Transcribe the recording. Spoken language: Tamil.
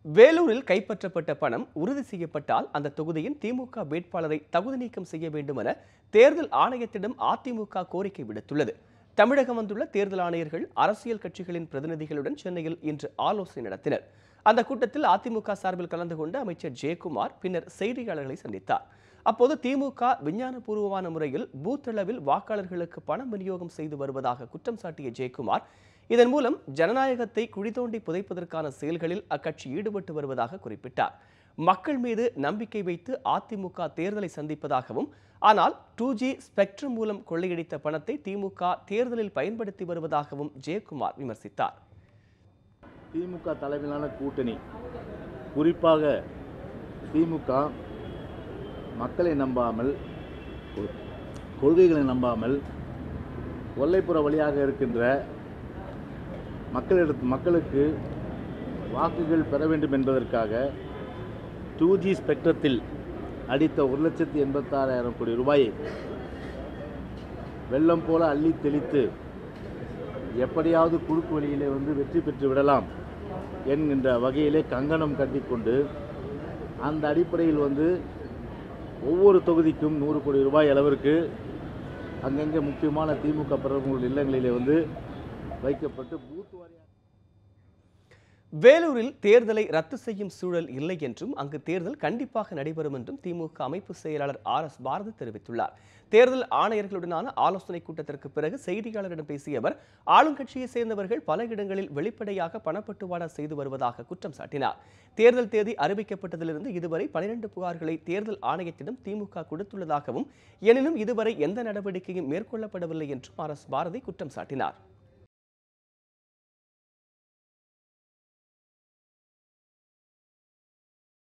வேலூரில் கைப்பற்றப்பட்ட பணம் உறுதி செய்யப்பட்டால் அந்த தொகுதியின் திமுக வேட்பாளரை தகுதி நீக்கம் செய்ய வேண்டும் என தேர்தல் ஆணையத்திடம் அதிமுக கோரிக்கை விடுத்துள்ளது. தமிழகம் வந்துள்ள தேர்தல் ஆணையர்கள் அரசியல் கட்சிகளின் பிரதிநிதிகளுடன் சென்னையில் இன்று ஆலோசனை நடத்தினர். அந்த கூட்டத்தில் அதிமுக சார்பில் கலந்து கொண்ட அமைச்சர் ஜெயக்குமார் பின்னர் செய்தியாளர்களை சந்தித்தார். அப்போது திமுக விஞ்ஞானபூர்வமான முறையில் பூத் அளவில் வாக்காளர்களுக்கு பணம் விநியோகம் செய்து வருவதாக குற்றம் சாட்டிய ஜெயக்குமார், இதன் மூலம் ஜனநாயகத்தை குழிதோண்டி புதைப்பதற்கான செயல்களில் அக்கட்சி ஈடுபட்டு வருவதாக குறிப்பிட்டார். மக்கள் மீது நம்பிக்கை வைத்து அதிமுக தேர்தலை சந்திப்பதாகவும், ஆனால் 2G ஸ்பெக்ட்ரம் மூலம் கொள்ளையடித்த பணத்தை திமுக தேர்தலில் பயன்படுத்தி வருவதாகவும் ஜெயக்குமார் விமர்சித்தார். திமுக தலைமையிலான கூட்டணி, குறிப்பாக திமுக மக்களை நம்பாமல், கொள்கைகளை நம்பாமல், கொல்லைப்புற வழியாக இருக்கின்ற மக்களுக்கு வாக்குகள் பெற வேண்டும் என்பதற்காக 2G ஸ்பெக்ட்ரத்தில் அடித்த 1,86,000 கோடி ரூபாயை வெள்ளம் போல அள்ளி தெளித்து எப்படியாவது குறுக்கு வழியிலே வெற்றி பெற்று விடலாம் என்கின்ற வகையிலே கங்கணம் கட்டிக்கொண்டு, அந்த அடிப்படையில் ஒவ்வொரு தொகுதிக்கும் 100 கோடி ரூபாய் அளவிற்கு அங்கங்கே முக்கியமான திமுக பிரமுகர்கள் இல்லங்களிலே வைக்கப்பட்டு பூத் வாரியாக. வேலூரில் தேர்தலை ரத்து செய்யும் சூழல் இல்லை என்றும் அங்கு தேர்தல் கண்டிப்பாக நடைபெறும் என்றும் திமுக அமைப்பு செயலாளர் RS பாரதி தெரிவித்துள்ளார். தேர்தல் ஆணையர்களுடனான ஆலோசனை கூட்டத்திற்கு பிறகு செய்தியாளரிடம் பேசிய அவர், ஆளுங்கட்சியை சேர்ந்தவர்கள் பல இடங்களில் வெளிப்படையாக பணப்பட்டுவாடா செய்து வருவதாக குற்றம் சாட்டினார். தேர்தல் தேதி அறிவிக்கப்பட்டதிலிருந்து இதுவரை 12 புகார்களை தேர்தல் ஆணையத்திடம் திமுக கொடுத்துள்ளதாகவும், எனினும் இதுவரை எந்த நடவடிக்கையும் மேற்கொள்ளப்படவில்லை என்றும் RS பாரதி குற்றம் சாட்டினார்.